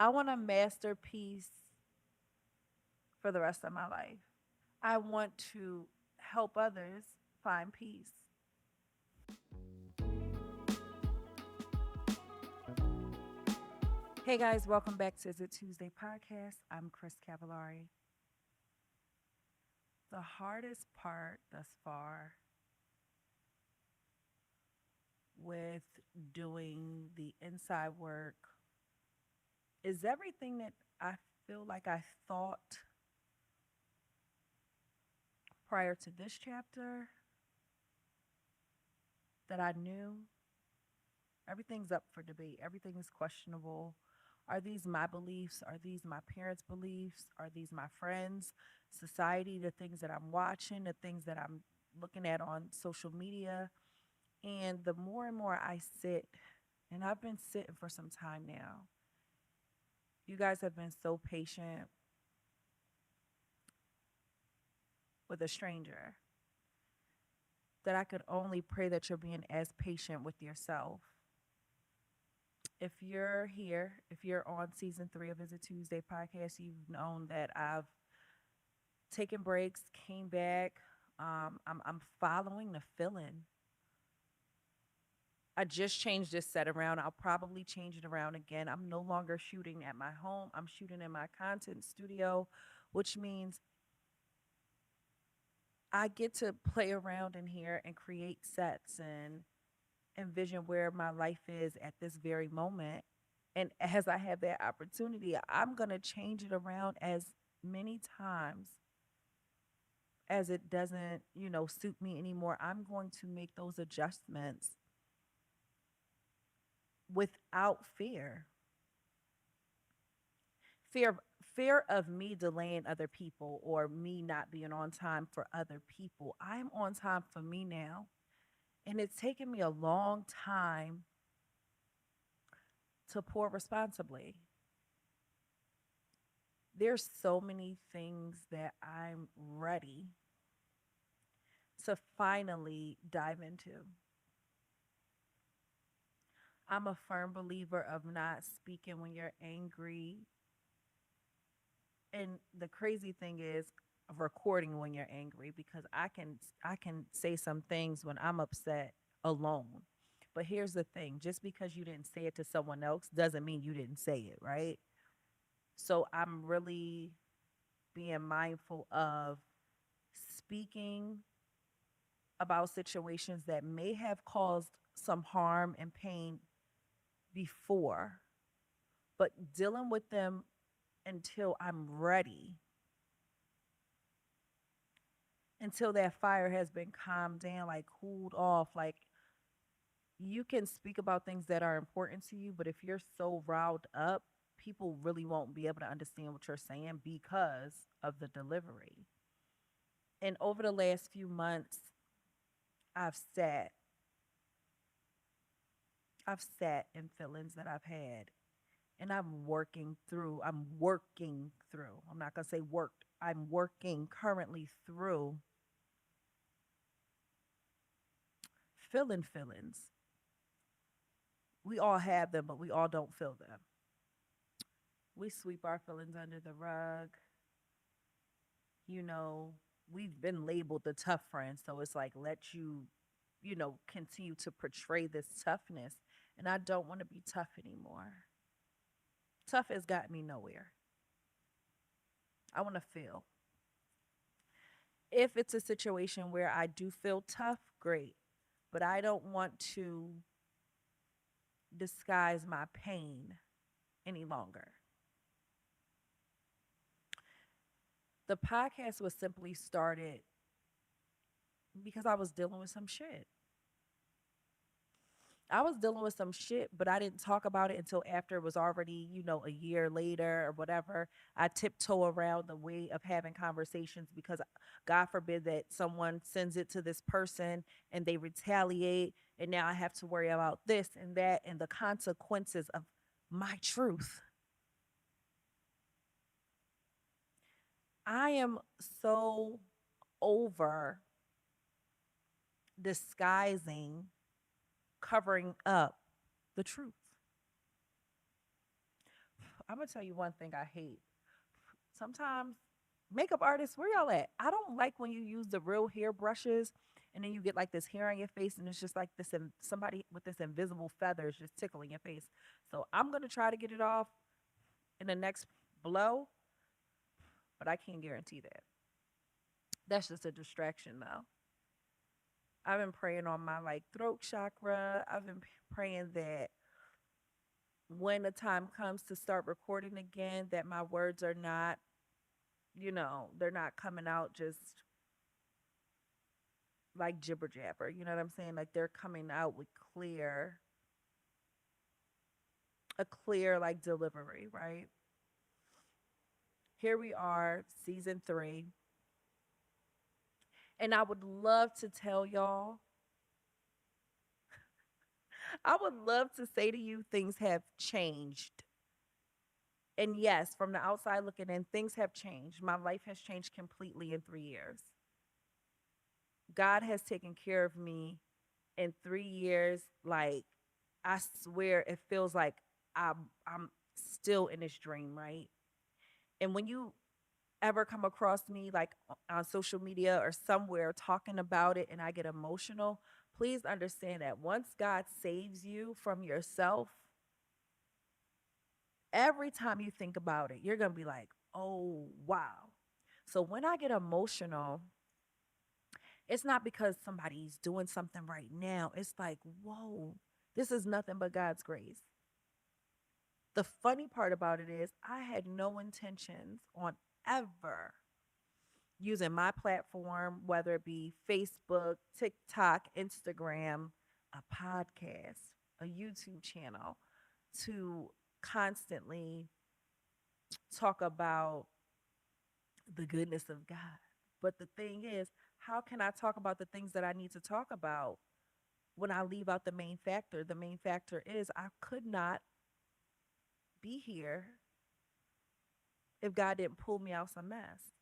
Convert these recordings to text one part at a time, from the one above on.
I want a masterpiece for the rest of my life. I want to help others find peace. Hey guys, welcome back to Is It Tuesday podcast. I'm Cris Cavallari. The hardest part thus far with doing the inside work is everything that I feel like I thought prior to this chapter that I knew. Everything's up for debate. Everything is questionable. Are these my beliefs? Are these my parents' beliefs? Are these my friends, society, the things that I'm watching, the things that I'm looking at on social media? And the more and more I sit, and I've been sitting for some time now, you guys have been so patient with a stranger that I could only pray that you're being as patient with yourself. If you're here, if you're on season 3 of Is It Tuesday podcast, you've known that I've taken breaks, came back. I'm following the feeling. I just changed this set around. I'll probably change it around again. I'm no longer shooting at my home. I'm shooting in my content studio, which means I get to play around in here and create sets and envision where my life is at this very moment. And as I have that opportunity, I'm going to change it around as many times as it doesn't, suit me anymore. I'm going to make those adjustments without fear. Fear fear of me delaying other people or me not being on time for other people. I'm on time for me now. And it's taken me a long time to pour responsibly. There's so many things that I'm ready to finally dive into. I'm a firm believer of not speaking when you're angry. And the crazy thing is recording when you're angry because I can say some things when I'm upset alone. But here's the thing, just because you didn't say it to someone else doesn't mean you didn't say it, right? So I'm really being mindful of speaking about situations that may have caused some harm and pain before, but dealing with them until I'm ready, until that fire has been calmed down, like cooled off. Like you can speak about things that are important to you, but if you're so riled up, people really won't be able to understand what you're saying because of the delivery. And over the last few months, I've sat, I've sat in feelings that I've had and I'm working through. I'm not going to say worked. I'm working currently through feeling feelings. We all have them, but we all don't feel them. We sweep our feelings under the rug. You know, we've been labeled the tough friend. So it's like, let you, continue to portray this toughness. And I don't want to be tough anymore. Tough has got me nowhere. I want to feel. If it's a situation where I do feel tough, great. But I don't want to disguise my pain any longer. The podcast was simply started because I was dealing with some shit. I was dealing with some shit, but I didn't talk about it until after it was already, a year later or whatever. I tiptoe around the way of having conversations because God forbid that someone sends it to this person and they retaliate. And now I have to worry about this and that and the consequences of my truth. I am so over disguising, covering up the truth. I'm gonna tell you one thing I hate. Sometimes makeup artists, where y'all at? I don't like when you use the real hair brushes and then you get like this hair on your face and it's just like this somebody with this invisible feathers just tickling your face. So I'm gonna try to get it off in the next blow, but I can't guarantee that. That's just a distraction though. I've been praying on my like throat chakra. I've been praying that when the time comes to start recording again, that my words are not, they're not coming out just like jibber jabber. You know what I'm saying? Like they're coming out with a clear like delivery, right? Here we are, season 3. And I would love to tell y'all, I would love to say to you, things have changed. And yes, from the outside looking in, things have changed. My life has changed completely in 3 years. God has taken care of me in 3 years. Like, I swear it feels like I'm still in this dream, right? And when you ever come across me like on social media or somewhere talking about it and I get emotional, please understand that once God saves you from yourself, every time you think about it, you're going to be like, oh, wow. So when I get emotional, it's not because somebody's doing something right now. It's like, whoa, this is nothing but God's grace. The funny part about it is, I had no intentions on ever using my platform, whether it be Facebook, TikTok, Instagram, a podcast, a YouTube channel, to constantly talk about the goodness of God. But the thing is, how can I talk about the things that I need to talk about when I leave out the main factor? The main factor is I could not be here if God didn't pull me out some mess.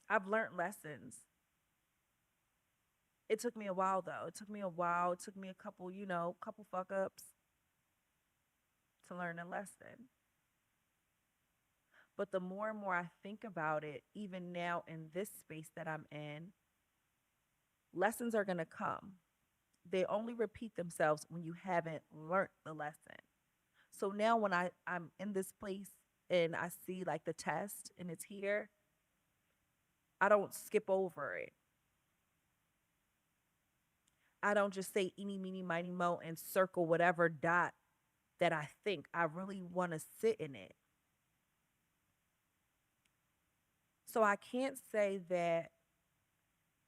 I've learned lessons. It took me a while though. It took me a while. It took me a couple, couple fuck ups to learn a lesson. But the more and more I think about it, even now in this space that I'm in, lessons are going to come. They only repeat themselves when you haven't learned the lesson. So now when I'm in this place and I see like the test and it's here, I don't skip over it. I don't just say eeny, meeny, miny, mo and circle whatever dot that I think. I really want to sit in it. So I can't say that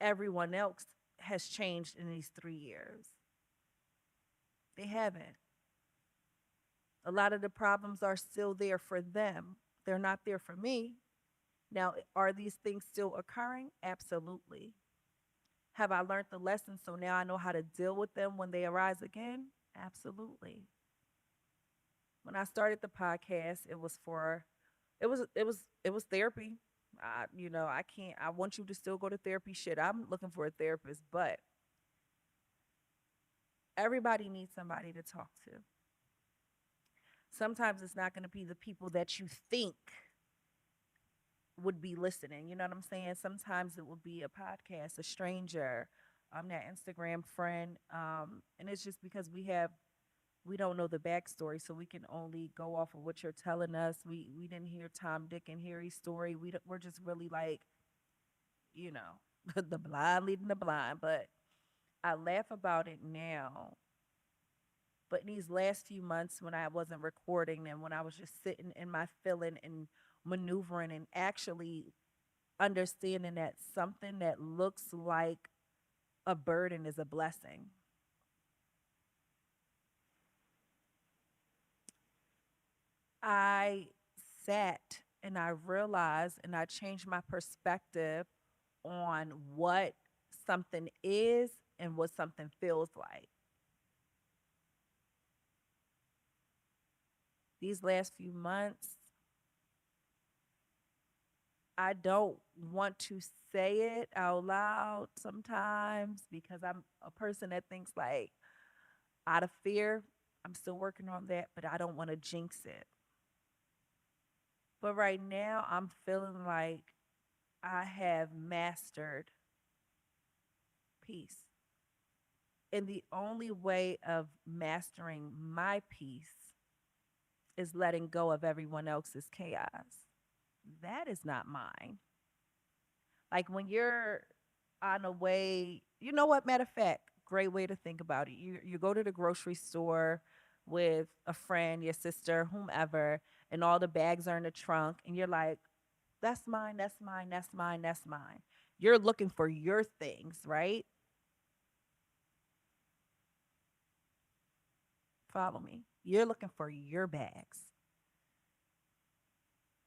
everyone else has changed in these 3 years. They haven't. A lot of the problems are still there for them. They're not there for me. Now, are these things still occurring? Absolutely. Have I learned the lesson so now I know how to deal with them when they arise again? Absolutely. When I started the podcast, it was therapy. I can't I want you to still go to therapy. Shit, I'm looking for a therapist, but everybody needs somebody to talk to. Sometimes it's not going to be the people that you think would be listening. You know what I'm saying? Sometimes it will be a podcast, a stranger, that Instagram friend. And it's just because we don't know the backstory, so we can only go off of what you're telling us. We didn't hear Tom, Dick, and Harry's story. We're just really like, you know, the blind leading the blind. But I laugh about it now. But in these last few months, when I wasn't recording and when I was just sitting in my feeling and maneuvering and actually understanding that something that looks like a burden is a blessing. I sat and I realized and I changed my perspective on what something is and what something feels like. These last few months, I don't want to say it out loud sometimes because I'm a person that thinks like out of fear. I'm still working on that, but I don't want to jinx it. But right now, I'm feeling like I have mastered peace. And the only way of mastering my peace is letting go of everyone else's chaos. That is not mine. Like when you're on a way, you know what? Matter of fact, great way to think about it. You go to the grocery store with a friend, your sister, whomever, and all the bags are in the trunk, and you're like, that's mine, that's mine, that's mine, that's mine. You're looking for your things, right? Follow me. You're looking for your bags.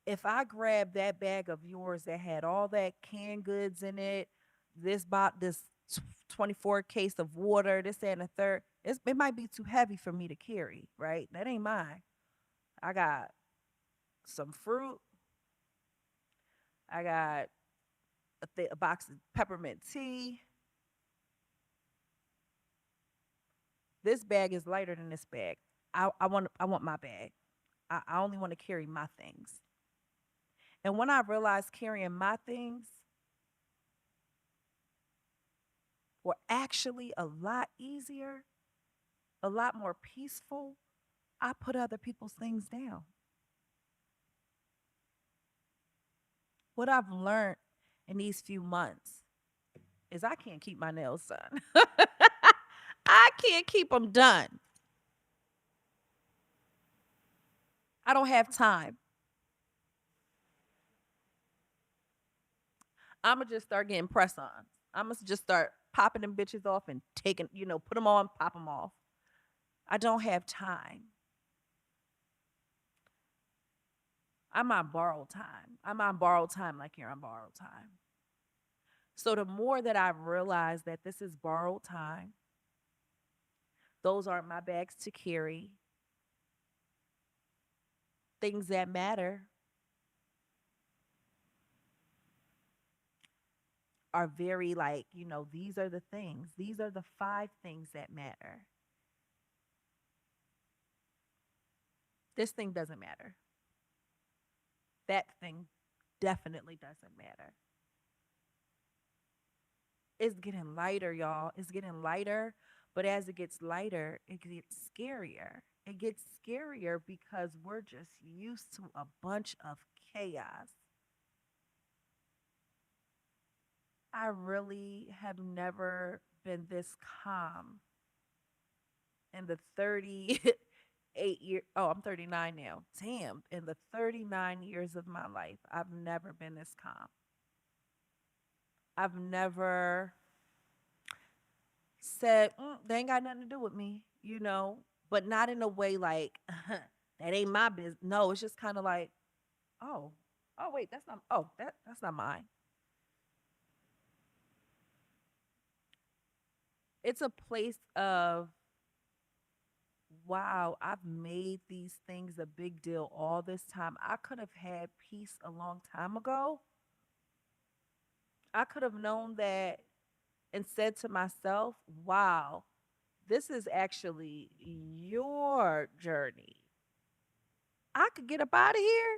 If I grabbed that bag of yours that had all that canned goods in it, this 24 case of water, this that, and the third, it might be too heavy for me to carry, right? That ain't mine. I got some fruit. I got a box of peppermint tea. This bag is lighter than this bag. I want my bag. I only want to carry my things. And when I realized carrying my things were actually a lot easier, a lot more peaceful, I put other people's things down. What I've learned in these few months is I can't keep my nails done. I can't keep them done. I don't have time. I'm going to just start getting press on. I'm going to just start popping them bitches off and taking, put them on, pop them off. I don't have time. I'm on borrowed time. I'm on borrowed time like you're on borrowed time. So the more that I realize that this is borrowed time, those aren't my bags to carry. Things that matter are very like, these are the things. These are the five things that matter. This thing doesn't matter. That thing definitely doesn't matter. It's getting lighter, y'all. It's getting lighter. But as it gets lighter, it gets scarier. It gets scarier because we're just used to a bunch of chaos. I really have never been this calm in the 38 year. Oh, I'm 39 now. Damn. In the 39 years of my life, I've never been this calm. I've never said, they ain't got nothing to do with me, but not in a way like, that ain't my business. No, it's just kind of like, oh, oh, wait, that's not mine. It's a place of, wow, I've made these things a big deal all this time. I could have had peace a long time ago. I could have known that and said to myself, wow, this is actually your journey. I could get up out of here.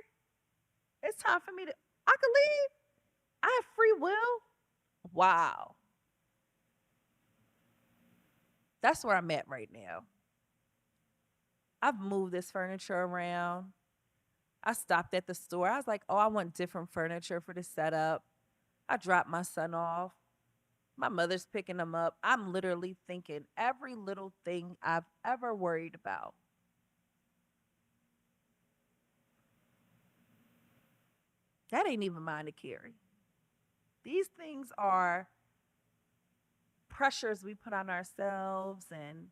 It's time for me to, I could leave. I have free will. Wow. That's where I'm at right now. I've moved this furniture around. I stopped at the store. I was like, oh, I want different furniture for the setup. I dropped my son off. My mother's picking him up. I'm literally thinking every little thing I've ever worried about. That ain't even mine to carry. These things are pressures we put on ourselves, and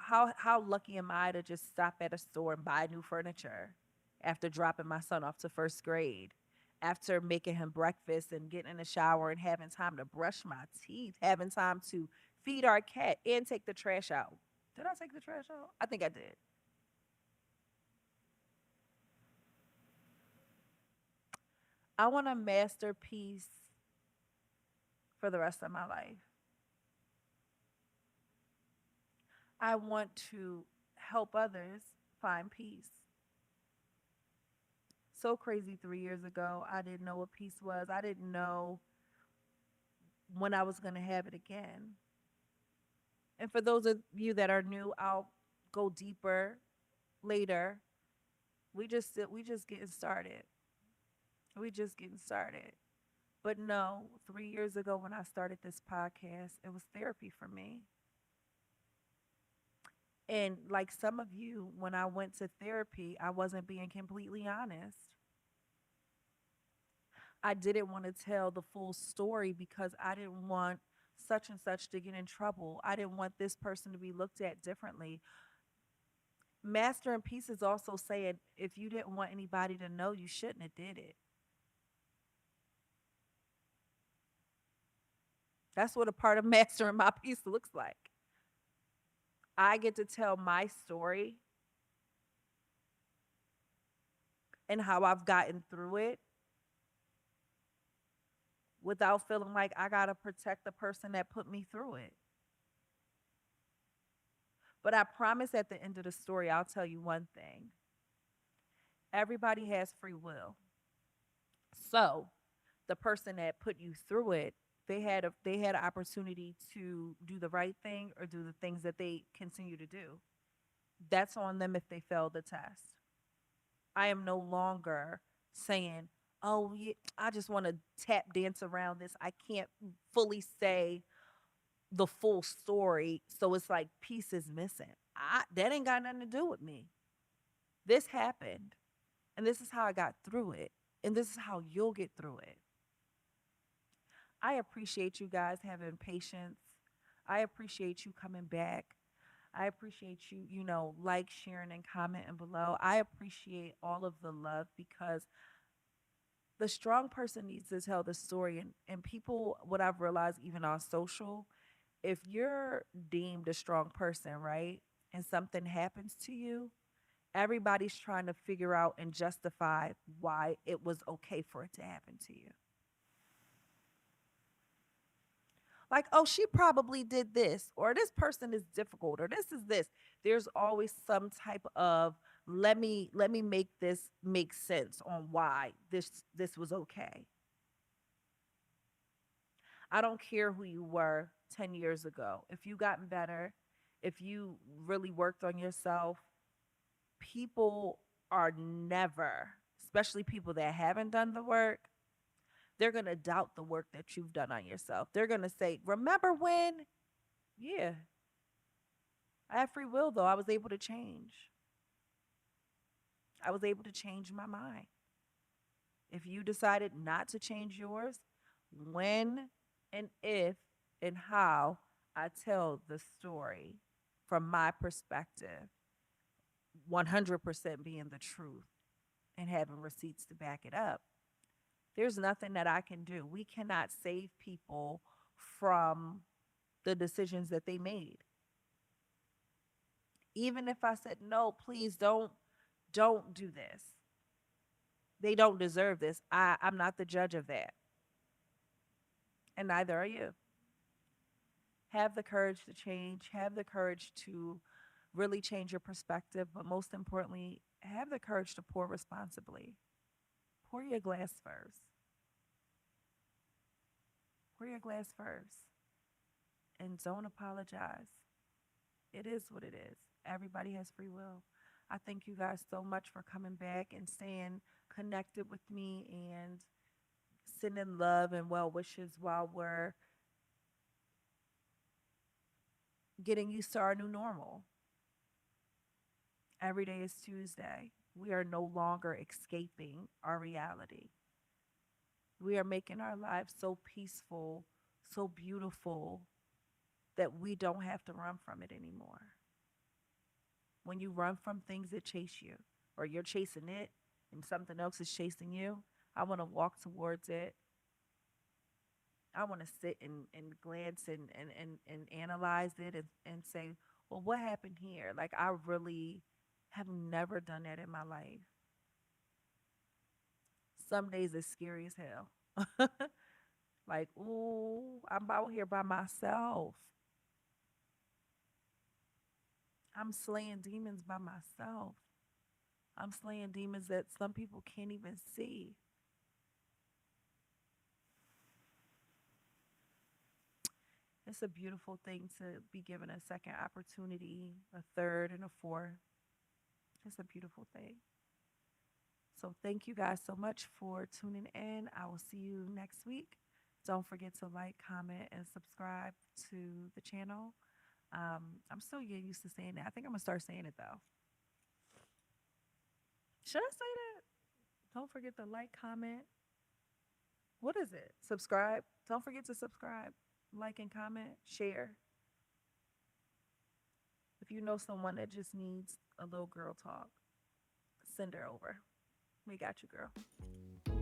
how lucky am I to just stop at a store and buy new furniture after dropping my son off to first grade, after making him breakfast and getting in the shower and having time to brush my teeth, having time to feed our cat and take the trash out. Did I take the trash out? I think I did. I want a masterpiece for the rest of my life. I want to help others find peace. So crazy 3 years ago, I didn't know what peace was. I didn't know when I was going to have it again. And for those of you that are new, I'll go deeper later. We just getting started. We just getting started. But no, 3 years ago when I started this podcast, it was therapy for me. And like some of you, when I went to therapy, I wasn't being completely honest. I didn't want to tell the full story because I didn't want such and such to get in trouble. I didn't want this person to be looked at differently. Master and Peace is also saying if you didn't want anybody to know, you shouldn't have did it. That's what a part of Master and My Peace looks like. I get to tell my story and how I've gotten through it without feeling like I got to protect the person that put me through it. But I promise at the end of the story, I'll tell you one thing: everybody has free will. So the person that put you through it, they had an opportunity to do the right thing or do the things that they continue to do. That's on them if they fail the test. I am no longer saying, "Oh, yeah, I just want to tap dance around this. I can't fully say the full story, so it's like pieces missing." That ain't got nothing to do with me. This happened, and this is how I got through it, and this is how you'll get through it. I appreciate you guys having patience. I appreciate you coming back. I appreciate you, like, sharing, and commenting below. I appreciate all of the love because the strong person needs to tell the story. And people, what I've realized, even on social, if you're deemed a strong person, right, and something happens to you, everybody's trying to figure out and justify why it was okay for it to happen to you. Like, oh, she probably did this, or this person is difficult, or this is this. There's always some type of let me make this make sense on why this was okay. I don't care who you were 10 years ago. If you gotten better, if you really worked on yourself, people are never, especially people that haven't done the work, they're going to doubt the work that you've done on yourself. They're going to say, "Remember when?" Yeah, I have free will, though. I was able to change. I was able to change my mind. If you decided not to change yours, when and if and how I tell the story from my perspective, 100% being the truth and having receipts to back it up, there's nothing that I can do. We cannot save people from the decisions that they made. Even if I said, "No, please don't do this. They don't deserve this." I'm not the judge of that. And neither are you. Have the courage to change, have the courage to really change your perspective, but most importantly, have the courage to pour responsibly. Pour your glass first. Pour your glass first. And don't apologize. It is what it is. Everybody has free will. I thank you guys so much for coming back and staying connected with me and sending love and well wishes while we're getting used to our new normal. Every day is Tuesday. We are no longer escaping our reality. We are making our lives so peaceful, so beautiful that we don't have to run from it anymore. When you run from things that chase you, or you're chasing it and something else is chasing you, I want to walk towards it. I want to sit and glance and analyze it and say, well, what happened here? Like, I really have never done that in my life. Some days it's scary as hell. Like, ooh, I'm out here by myself. I'm slaying demons by myself. I'm slaying demons that some people can't even see. It's a beautiful thing to be given a second opportunity, a third, and a fourth. It's a beautiful thing. So, thank you guys so much for tuning in. I will see you next week. Don't forget to like, comment, and subscribe to the channel. I'm still getting used to saying that. I think I'm going to start saying it though. Should I say that? Don't forget to like, comment. What is it? Subscribe. Don't forget to subscribe, like, and comment, share. If you know someone that just needs a little girl talk, send her over. We got you, girl.